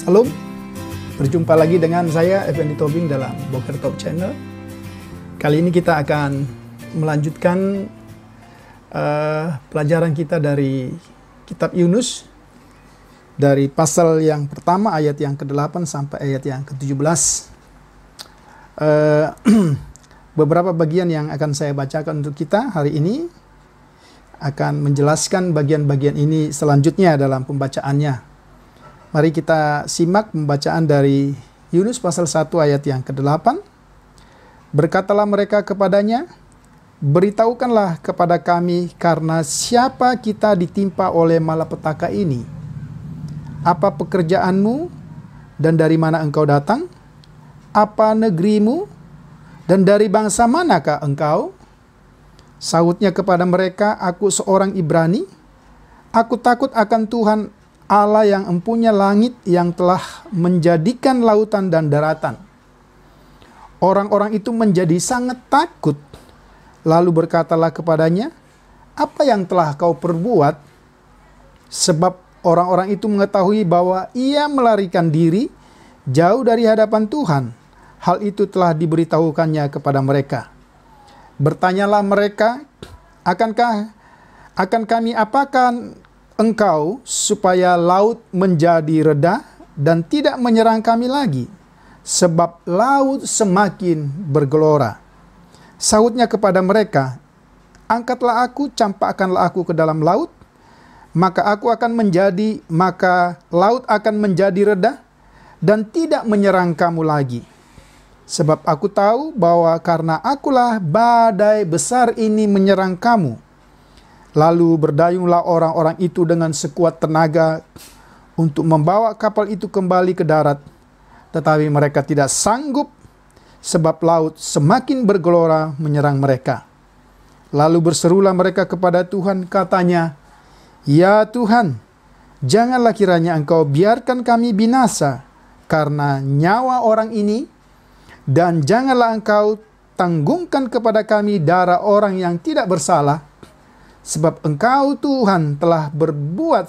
Salam, berjumpa lagi dengan saya Effendi Tobing dalam Boker Top Channel. Kali ini kita akan melanjutkan pelajaran kita dari kitab Yunus, dari pasal yang pertama ayat yang ke-8 sampai ayat yang ke-17. Beberapa bagian yang akan saya bacakan untuk kita hari ini akan menjelaskan bagian-bagian ini selanjutnya dalam pembacaannya. Mari kita simak pembacaan dari Yunus pasal 1 ayat yang ke-8. Berkatalah mereka kepadanya, beritahukanlah kepada kami karena siapa kita ditimpa oleh malapetaka ini. Apa pekerjaanmu dan dari mana engkau datang? Apa negerimu dan dari bangsa manakah engkau? Sahutnya kepada mereka, aku seorang Ibrani. Aku takut akan Tuhan Allah yang empunya langit, yang telah menjadikan lautan dan daratan. Orang-orang itu menjadi sangat takut. Lalu berkatalah kepadanya, apa yang telah kau perbuat? Sebab orang-orang itu mengetahui bahwa ia melarikan diri jauh dari hadapan Tuhan. Hal itu telah diberitahukannya kepada mereka. Bertanyalah mereka, akan kami apakan engkau supaya laut menjadi reda dan tidak menyerang kami lagi, sebab laut semakin bergelora. Sahutnya kepada mereka, angkatlah aku, campakkanlah aku ke dalam laut, maka laut akan menjadi reda dan tidak menyerang kamu lagi. Sebab aku tahu bahwa karena akulah badai besar ini menyerang kamu. Lalu berdayunglah orang-orang itu dengan sekuat tenaga untuk membawa kapal itu kembali ke darat. Tetapi mereka tidak sanggup, sebab laut semakin bergelora menyerang mereka. Lalu berserulah mereka kepada Tuhan, katanya, ya Tuhan, janganlah kiranya engkau biarkan kami binasa karena nyawa orang ini, dan janganlah engkau tanggungkan kepada kami darah orang yang tidak bersalah, sebab engkau Tuhan telah berbuat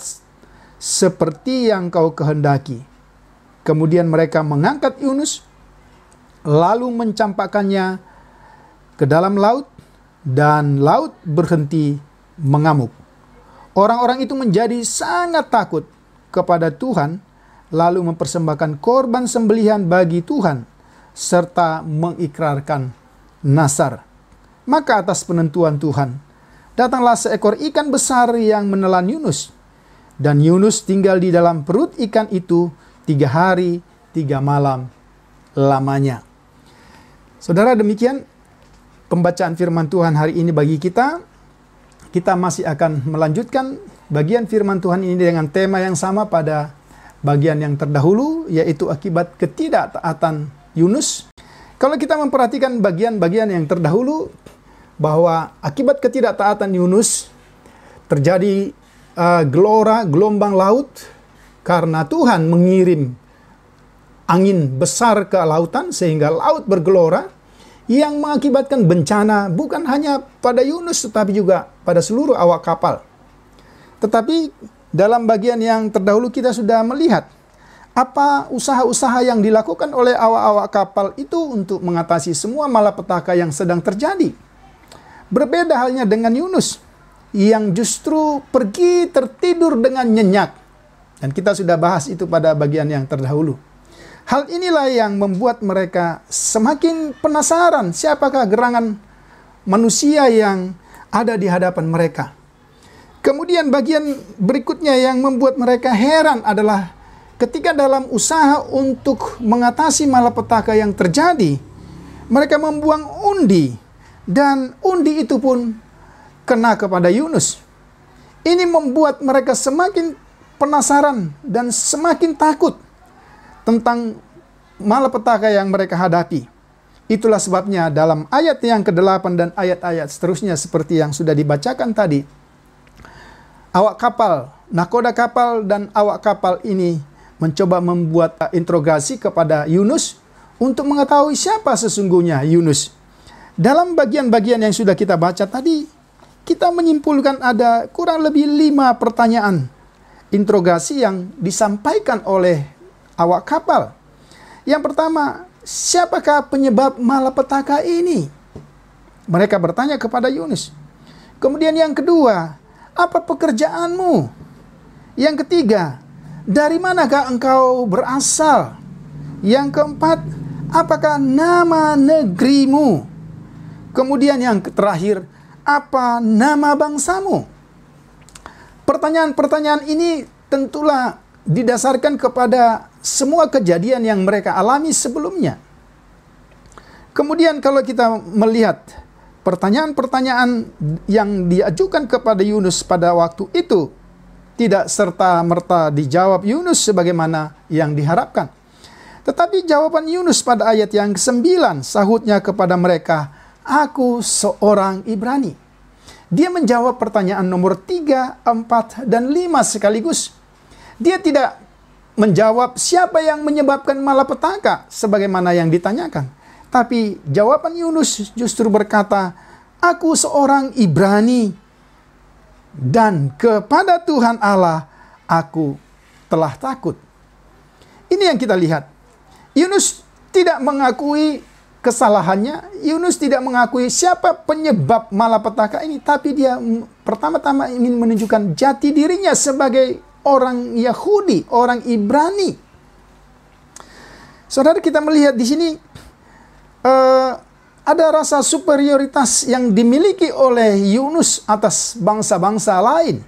seperti yang kau kehendaki. Kemudian mereka mengangkat Yunus, lalu mencampakkannya ke dalam laut, dan laut berhenti mengamuk. Orang-orang itu menjadi sangat takut kepada Tuhan, lalu mempersembahkan korban sembelihan bagi Tuhan, serta mengikrarkan nazar. Maka atas penentuan Tuhan, datanglah seekor ikan besar yang menelan Yunus. Dan Yunus tinggal di dalam perut ikan itu 3 hari 3 malam lamanya. Saudara, demikian pembacaan firman Tuhan hari ini bagi kita. Kita masih akan melanjutkan bagian firman Tuhan ini dengan tema yang sama pada bagian yang terdahulu, yaitu akibat ketidaktaatan Yunus. Kalau kita memperhatikan bagian-bagian yang terdahulu, bahwa akibat ketidaktaatan Yunus terjadi gelombang laut karena Tuhan mengirim angin besar ke lautan sehingga laut bergelora yang mengakibatkan bencana bukan hanya pada Yunus tetapi juga pada seluruh awak kapal. Tetapi dalam bagian yang terdahulu kita sudah melihat apa usaha-usaha yang dilakukan oleh awak-awak kapal itu untuk mengatasi semua malapetaka yang sedang terjadi. Berbeda halnya dengan Yunus yang justru pergi tertidur dengan nyenyak. Dan kita sudah bahas itu pada bagian yang terdahulu. Hal inilah yang membuat mereka semakin penasaran siapakah gerangan manusia yang ada di hadapan mereka. Kemudian bagian berikutnya yang membuat mereka heran adalah ketika dalam usaha untuk mengatasi malapetaka yang terjadi, mereka membuang undi. Dan undi itu pun kena kepada Yunus. Ini membuat mereka semakin penasaran dan semakin takut tentang malapetaka yang mereka hadapi. Itulah sebabnya dalam ayat yang ke-8 dan ayat-ayat seterusnya seperti yang sudah dibacakan tadi, awak kapal, nahkoda kapal dan awak kapal ini mencoba membuat interogasi kepada Yunus untuk mengetahui siapa sesungguhnya Yunus. Dalam bagian-bagian yang sudah kita baca tadi, kita menyimpulkan ada kurang lebih 5 pertanyaan interogasi yang disampaikan oleh awak kapal. Yang pertama, siapakah penyebab malapetaka ini? Mereka bertanya kepada Yunus. Kemudian yang kedua, apa pekerjaanmu? Yang ketiga, dari manakah engkau berasal? Yang keempat, apakah nama negerimu? Kemudian yang terakhir, apa nama bangsamu? Pertanyaan-pertanyaan ini tentulah didasarkan kepada semua kejadian yang mereka alami sebelumnya. Kemudian kalau kita melihat pertanyaan-pertanyaan yang diajukan kepada Yunus pada waktu itu, tidak serta-merta dijawab Yunus sebagaimana yang diharapkan. Tetapi jawaban Yunus pada ayat yang ke-9, sahutnya kepada mereka, "Aku seorang Ibrani." Dia menjawab pertanyaan nomor 3, 4, dan 5 sekaligus. Dia tidak menjawab siapa yang menyebabkan malapetaka sebagaimana yang ditanyakan. Tapi jawaban Yunus justru berkata, "Aku seorang Ibrani, dan kepada Tuhan Allah aku telah takut." Ini yang kita lihat. Yunus tidak mengakui kesalahannya. Yunus tidak mengakui siapa penyebab malapetaka ini. Tapi dia pertama-tama ingin menunjukkan jati dirinya sebagai orang Yahudi, orang Ibrani. Saudara, kita melihat di sini ada rasa superioritas yang dimiliki oleh Yunus atas bangsa-bangsa lain.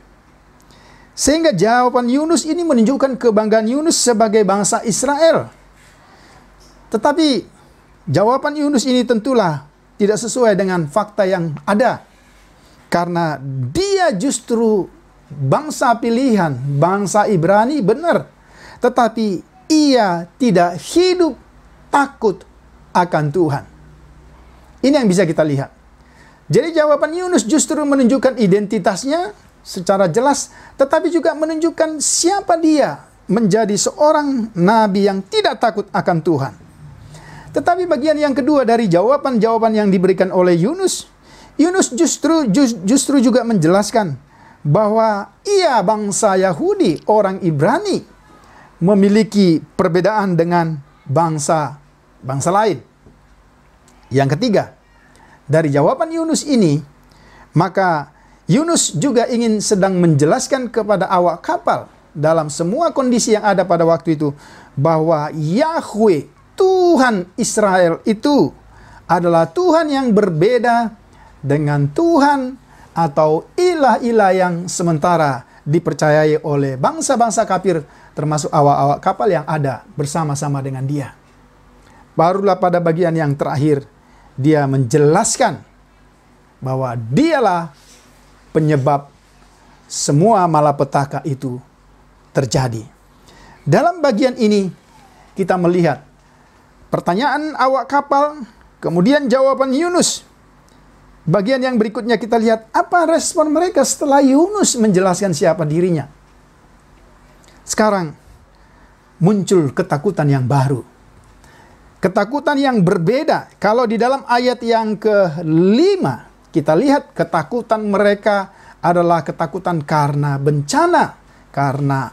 Sehingga jawaban Yunus ini menunjukkan kebanggaan Yunus sebagai bangsa Israel. Tetapi jawaban Yunus ini tentulah tidak sesuai dengan fakta yang ada. Karena dia justru bangsa pilihan, bangsa Ibrani benar. Tetapi ia tidak hidup takut akan Tuhan. Ini yang bisa kita lihat. Jadi jawaban Yunus justru menunjukkan identitasnya secara jelas, tetapi juga menunjukkan siapa dia menjadi seorang nabi yang tidak takut akan Tuhan. Tetapi bagian yang kedua dari jawaban-jawaban yang diberikan oleh Yunus, Yunus justru juga menjelaskan bahwa ia bangsa Yahudi, orang Ibrani, memiliki perbedaan dengan bangsa lain. Yang ketiga, dari jawaban Yunus ini, maka Yunus juga ingin sedang menjelaskan kepada awak kapal dalam semua kondisi yang ada pada waktu itu, bahwa Yahweh, Tuhan Israel itu adalah Tuhan yang berbeda dengan Tuhan atau ilah-ilah yang sementara dipercayai oleh bangsa-bangsa kafir, termasuk awak-awak kapal yang ada bersama-sama dengan dia. Barulah pada bagian yang terakhir, dia menjelaskan bahwa dialah penyebab semua malapetaka itu terjadi. Dalam bagian ini kita melihat pertanyaan awak kapal, kemudian jawaban Yunus. Bagian yang berikutnya kita lihat apa respon mereka setelah Yunus menjelaskan siapa dirinya. Sekarang muncul ketakutan yang baru. Ketakutan yang berbeda. Kalau di dalam ayat yang ke-5 kita lihat ketakutan mereka adalah ketakutan karena bencana, karena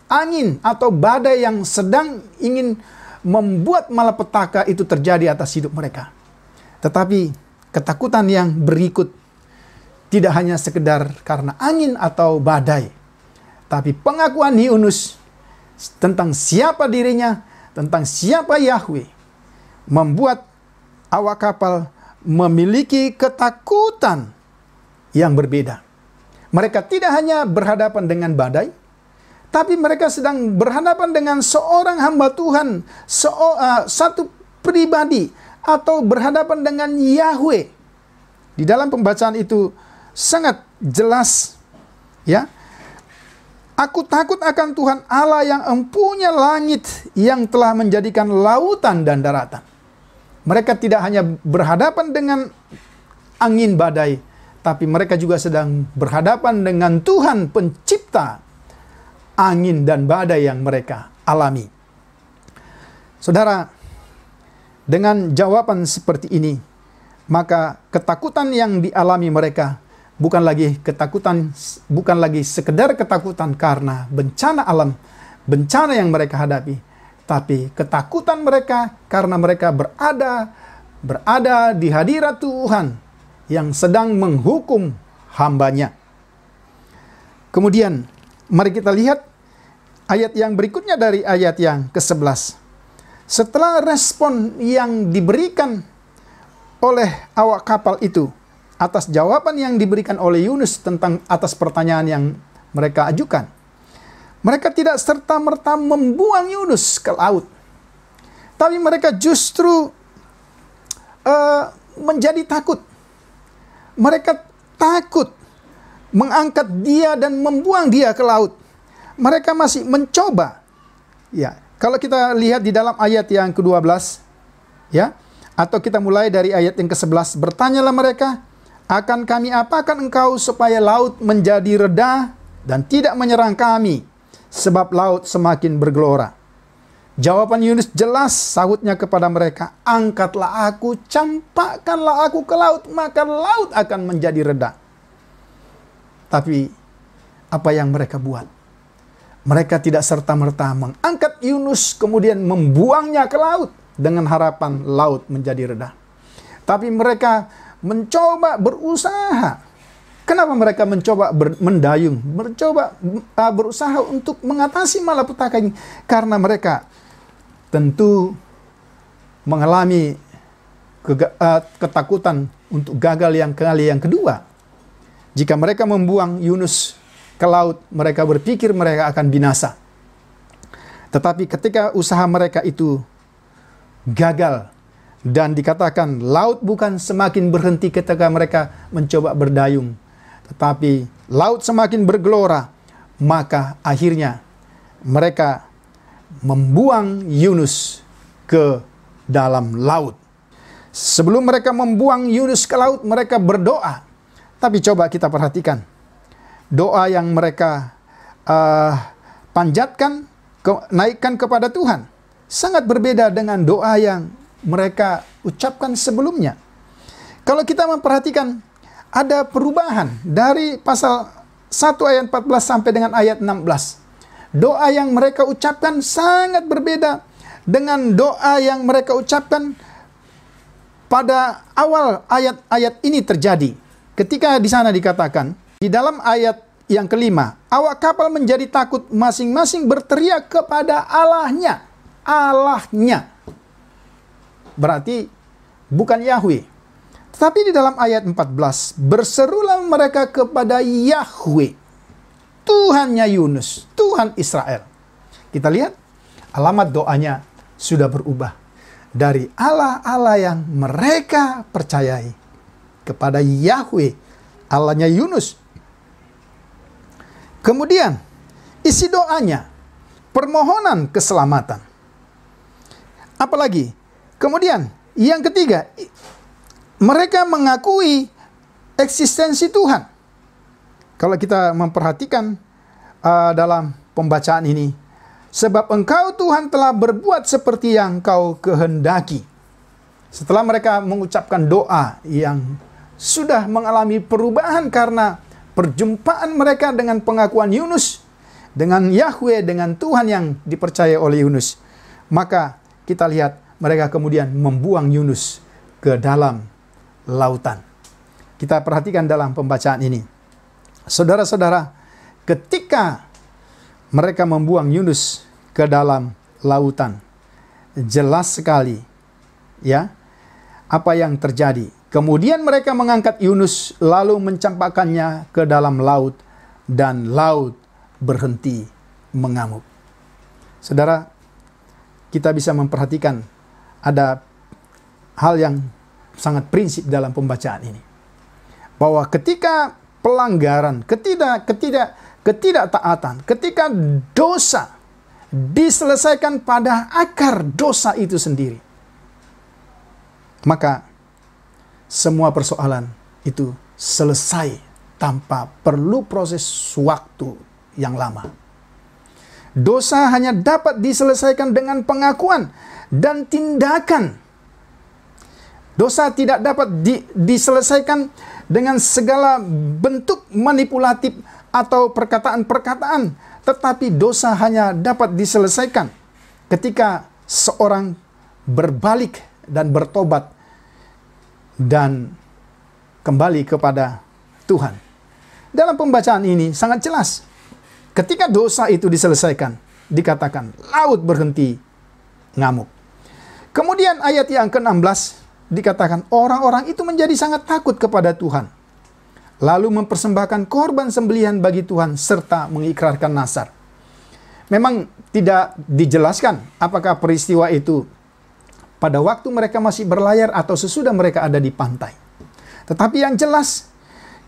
angin atau badai yang sedang ingin membuat malapetaka itu terjadi atas hidup mereka. Tetapi ketakutan yang berikut tidak hanya sekedar karena angin atau badai, tapi pengakuan Yunus tentang siapa dirinya, tentang siapa Yahweh, membuat awak kapal memiliki ketakutan yang berbeda. Mereka tidak hanya berhadapan dengan badai, tapi mereka sedang berhadapan dengan seorang hamba Tuhan, satu pribadi, atau berhadapan dengan Yahweh. Di dalam pembacaan itu sangat jelas, ya. Aku takut akan Tuhan Allah yang empunya langit, yang telah menjadikan lautan dan daratan. Mereka tidak hanya berhadapan dengan angin badai, tapi mereka juga sedang berhadapan dengan Tuhan pencipta angin dan badai yang mereka alami. Saudara, dengan jawaban seperti ini, maka ketakutan yang dialami mereka bukan lagi sekedar ketakutan karena bencana alam, bencana yang mereka hadapi, tapi ketakutan mereka karena mereka berada di hadirat Tuhan yang sedang menghukum hambanya. Kemudian mari kita lihat ayat yang berikutnya dari ayat yang ke-11. Setelah respon yang diberikan oleh awak kapal itu atas jawaban yang diberikan oleh Yunus tentang atas pertanyaan yang mereka ajukan, mereka tidak serta-merta membuang Yunus ke laut, tapi mereka justru menjadi takut. Mereka takut mengangkat dia dan membuang dia ke laut. Mereka masih mencoba. Ya, kalau kita lihat di dalam ayat yang ke-12, ya, atau kita mulai dari ayat yang ke-11, bertanyalah mereka, akan kami apakan engkau supaya laut menjadi reda dan tidak menyerang kami, sebab laut semakin bergelora. Jawaban Yunus jelas, sahutnya kepada mereka, angkatlah aku, campakkanlah aku ke laut, maka laut akan menjadi reda. Tapi apa yang mereka buat? Mereka tidak serta-merta mengangkat Yunus kemudian membuangnya ke laut dengan harapan laut menjadi reda. Tapi mereka mencoba berusaha. Kenapa mereka mencoba mendayung? Berusaha untuk mengatasi malapetaka ini? Karena mereka tentu mengalami ketakutan untuk gagal yang kali yang kedua. Jika mereka membuang Yunus ke laut, mereka berpikir mereka akan binasa. Tetapi ketika usaha mereka itu gagal, dan dikatakan laut bukan semakin berhenti ketika mereka mencoba berdayung, tetapi laut semakin bergelora, maka akhirnya mereka membuang Yunus ke dalam laut. Sebelum mereka membuang Yunus ke laut, mereka berdoa. Tapi coba kita perhatikan doa yang mereka panjatkan, naikkan kepada Tuhan, sangat berbeda dengan doa yang mereka ucapkan sebelumnya. Kalau kita memperhatikan, ada perubahan dari pasal 1 ayat 14 sampai dengan ayat 16. Doa yang mereka ucapkan sangat berbeda dengan doa yang mereka ucapkan pada awal ayat-ayat ini terjadi. Ketika di sana dikatakan, di dalam ayat yang kelima, awak kapal menjadi takut, masing-masing berteriak kepada Allahnya. Allahnya. Berarti bukan Yahweh. Tetapi di dalam ayat 14, berserulah mereka kepada Yahweh, Tuhannya Yunus, Tuhan Israel. Kita lihat, alamat doanya sudah berubah. Dari Allah-Allah yang mereka percayai, kepada Yahweh, Allahnya Yunus. Kemudian, isi doanya, permohonan keselamatan. Apalagi, kemudian, yang ketiga, mereka mengakui eksistensi Tuhan. Kalau kita memperhatikan dalam pembacaan ini, sebab engkau Tuhan telah berbuat seperti yang kau kehendaki. Setelah mereka mengucapkan doa yang sudah mengalami perubahan karena perjumpaan mereka dengan pengakuan Yunus, dengan Yahweh, dengan Tuhan yang dipercaya oleh Yunus, maka kita lihat mereka kemudian membuang Yunus ke dalam lautan. Kita perhatikan dalam pembacaan ini. Saudara-saudara, ketika mereka membuang Yunus ke dalam lautan, jelas sekali ya apa yang terjadi. Kemudian mereka mengangkat Yunus lalu mencampakkannya ke dalam laut dan laut berhenti mengamuk. Saudara, kita bisa memperhatikan ada hal yang sangat prinsip dalam pembacaan ini. Bahwa ketika pelanggaran, ketidaktaatan, ketika dosa diselesaikan pada akar dosa itu sendiri, maka semua persoalan itu selesai tanpa perlu proses waktu yang lama. Dosa hanya dapat diselesaikan dengan pengakuan dan tindakan. Dosa tidak dapat diselesaikan dengan segala bentuk manipulatif atau perkataan-perkataan, tetapi dosa hanya dapat diselesaikan ketika seorang berbalik dan bertobat dan kembali kepada Tuhan. Dalam pembacaan ini sangat jelas, ketika dosa itu diselesaikan, dikatakan laut berhenti ngamuk. Kemudian ayat yang ke-16 dikatakan orang-orang itu menjadi sangat takut kepada Tuhan, lalu mempersembahkan korban sembelihan bagi Tuhan serta mengikrarkan nazar. Memang tidak dijelaskan apakah peristiwa itu pada waktu mereka masih berlayar atau sesudah mereka ada di pantai. Tetapi yang jelas,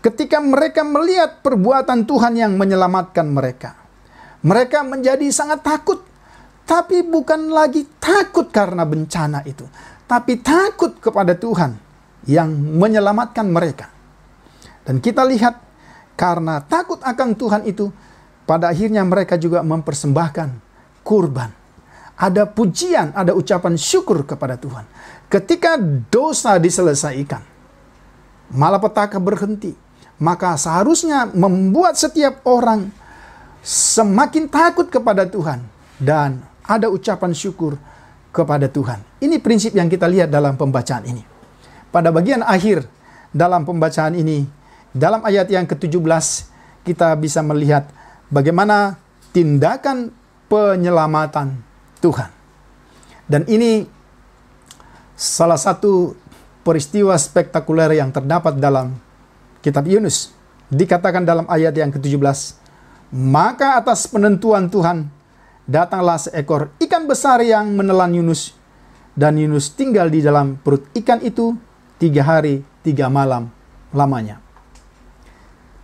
ketika mereka melihat perbuatan Tuhan yang menyelamatkan mereka, mereka menjadi sangat takut. Tapi bukan lagi takut karena bencana itu, tapi takut kepada Tuhan yang menyelamatkan mereka. Dan kita lihat, karena takut akan Tuhan itu, pada akhirnya mereka juga mempersembahkan kurban. Ada pujian, ada ucapan syukur kepada Tuhan. Ketika dosa diselesaikan, malapetaka berhenti, maka seharusnya membuat setiap orang semakin takut kepada Tuhan dan ada ucapan syukur kepada Tuhan. Ini prinsip yang kita lihat dalam pembacaan ini. Pada bagian akhir dalam pembacaan ini, dalam ayat yang ke-17, kita bisa melihat bagaimana tindakan penyelamatan Tuhan. Dan ini salah satu peristiwa spektakuler yang terdapat dalam kitab Yunus. Dikatakan dalam ayat yang ke-17, maka atas penentuan Tuhan, datanglah seekor ikan besar yang menelan Yunus, dan Yunus tinggal di dalam perut ikan itu 3 hari 3 malam lamanya.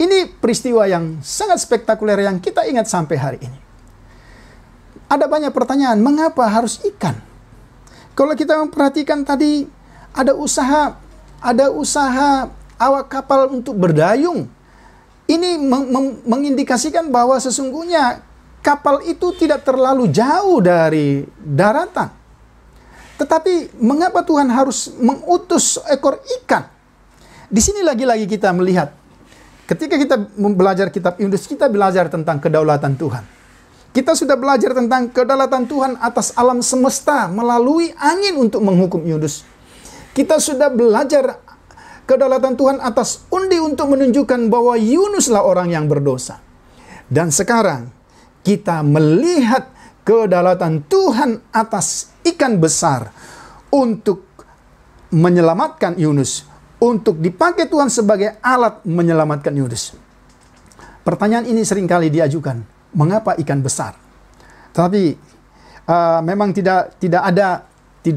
Ini peristiwa yang sangat spektakuler yang kita ingat sampai hari ini. Ada banyak pertanyaan, mengapa harus ikan? Kalau kita memperhatikan tadi, ada usaha awak kapal untuk berdayung. Ini mengindikasikan bahwa sesungguhnya kapal itu tidak terlalu jauh dari daratan. Tetapi mengapa Tuhan harus mengutus ekor ikan? Di sini lagi-lagi kita melihat, ketika kita belajar kitab Yunus, kita belajar tentang kedaulatan Tuhan. Kita sudah belajar tentang kedaulatan Tuhan atas alam semesta melalui angin untuk menghukum Yunus. Kita sudah belajar kedaulatan Tuhan atas undi untuk menunjukkan bahwa Yunuslah orang yang berdosa. Dan sekarang kita melihat kedaulatan Tuhan atas ikan besar untuk menyelamatkan Yunus, untuk dipakai Tuhan sebagai alat menyelamatkan Yunus. Pertanyaan ini seringkali diajukan, mengapa ikan besar? Tapi memang tidak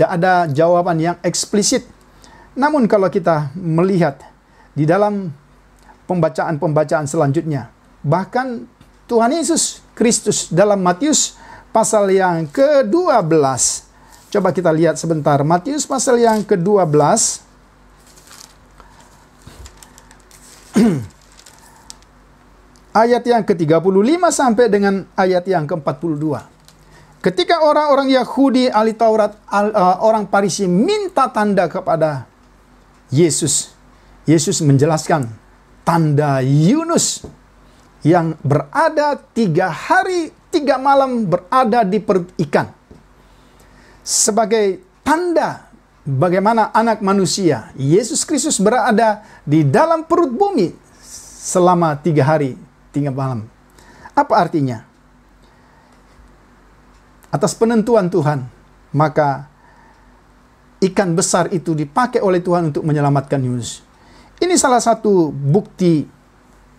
ada jawaban yang eksplisit. Namun kalau kita melihat di dalam pembacaan-pembacaan selanjutnya, bahkan Tuhan Yesus Kristus dalam Matius pasal yang ke-12. Coba kita lihat sebentar. Matius pasal yang ke-12. Ayat yang ke-35 sampai dengan ayat yang ke-42. Ketika orang-orang Yahudi, ahli Taurat, orang Farisi minta tanda kepada Yesus, Yesus menjelaskan tanda Yunus yang berada 3 hari 3 malam berada di perut ikan, sebagai tanda bagaimana anak manusia Yesus Kristus berada di dalam perut bumi selama 3 hari 3 malam. Apa artinya? Atas penentuan Tuhan, maka ikan besar itu dipakai oleh Tuhan untuk menyelamatkan Yunus. Ini salah satu bukti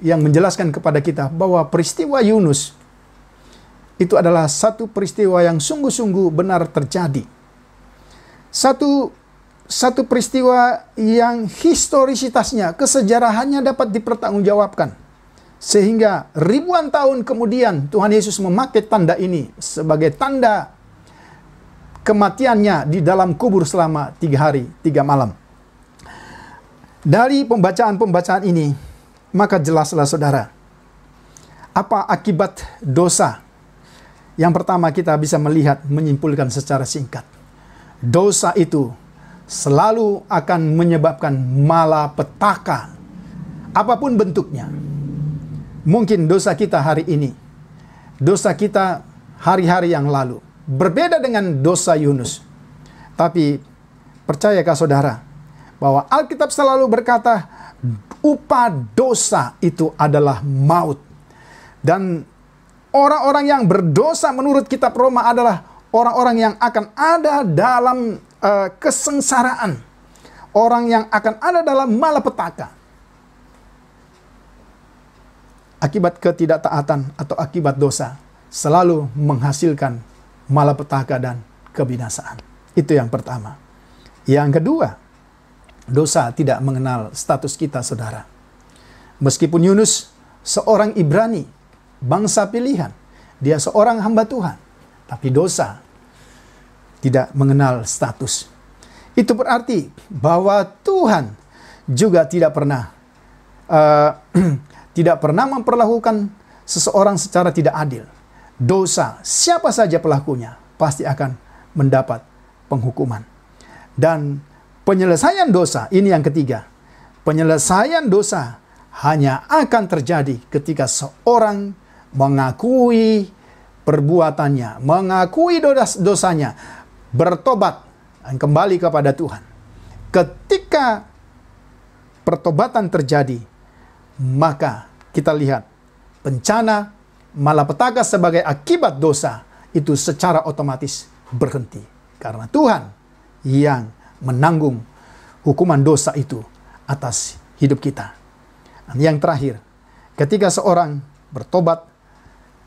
yang menjelaskan kepada kita bahwa peristiwa Yunus itu adalah satu peristiwa yang sungguh-sungguh benar terjadi. Satu peristiwa yang historisitasnya, kesejarahannya dapat dipertanggungjawabkan. Sehingga ribuan tahun kemudian Tuhan Yesus memakai tanda ini sebagai tanda kematiannya di dalam kubur selama 3 hari 3 malam. Dari pembacaan-pembacaan ini, maka jelaslah saudara, apa akibat dosa. Yang pertama kita bisa melihat, menyimpulkan secara singkat. Dosa itu selalu akan menyebabkan malapetaka, apapun bentuknya. Mungkin dosa kita hari ini, dosa kita hari-hari yang lalu, berbeda dengan dosa Yunus. Tapi percayakah saudara, bahwa Alkitab selalu berkata, upah dosa itu adalah maut. Dan orang-orang yang berdosa menurut kitab Roma adalah orang-orang yang akan ada dalam kesengsaraan. Orang yang akan ada dalam malapetaka. Akibat ketidaktaatan atau akibat dosa selalu menghasilkan malapetaka dan kebinasaan. Itu yang pertama. Yang kedua, dosa tidak mengenal status kita, saudara. Meskipun Yunus seorang Ibrani, bangsa pilihan, dia seorang hamba Tuhan, tapi dosa tidak mengenal status. Itu berarti bahwa Tuhan juga tidak pernah memperlakukan seseorang secara tidak adil. Dosa, siapa saja pelakunya, pasti akan mendapat penghukuman. Dan penyelesaian dosa, ini yang ketiga. Penyelesaian dosa hanya akan terjadi ketika seorang mengakui perbuatannya, mengakui dosanya, bertobat, dan kembali kepada Tuhan. Ketika pertobatan terjadi, maka kita lihat bencana malapetaka sebagai akibat dosa itu secara otomatis berhenti. Karena Tuhan yang menanggung hukuman dosa itu atas hidup kita. Dan yang terakhir, ketika seorang bertobat,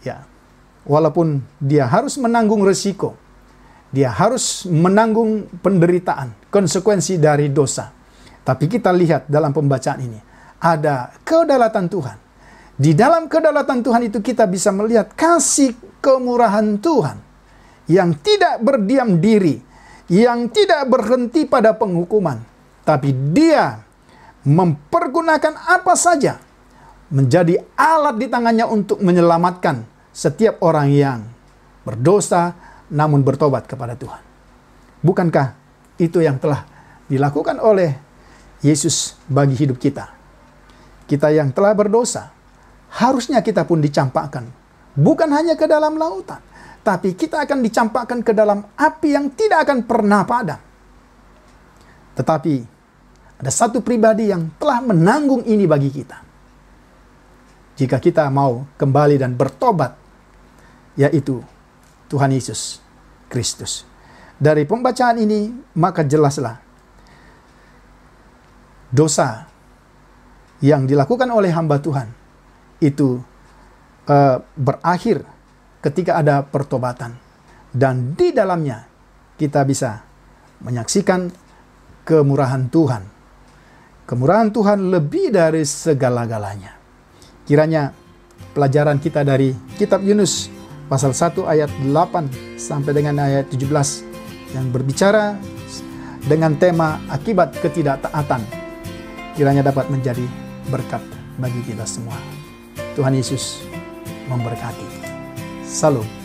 ya, walaupun dia harus menanggung risiko, dia harus menanggung penderitaan, konsekuensi dari dosa. Tapi kita lihat dalam pembacaan ini, ada kedaulatan Tuhan. Di dalam kedaulatan Tuhan itu kita bisa melihat kasih kemurahan Tuhan yang tidak berdiam diri, yang tidak berhenti pada penghukuman, tapi Dia mempergunakan apa saja menjadi alat di tangannya untuk menyelamatkan setiap orang yang berdosa namun bertobat kepada Tuhan. Bukankah itu yang telah dilakukan oleh Yesus bagi hidup kita? Kita yang telah berdosa, harusnya kita pun dicampakkan. Bukan hanya ke dalam lautan, tapi kita akan dicampakkan ke dalam api yang tidak akan pernah padam. Tetapi ada satu pribadi yang telah menanggung ini bagi kita. Jika kita mau kembali dan bertobat, yaitu Tuhan Yesus Kristus. Dari pembacaan ini, maka jelaslah dosa yang dilakukan oleh hamba Tuhan itu berakhir ketika ada pertobatan. Dan di dalamnya kita bisa menyaksikan kemurahan Tuhan. Kemurahan Tuhan lebih dari segala-galanya. Kiranya pelajaran kita dari kitab Yunus pasal 1 ayat 8 sampai dengan ayat 17 yang berbicara dengan tema akibat ketidaktaatan, kiranya dapat menjadi berkat bagi kita semua. Tuhan Yesus memberkati. Salam.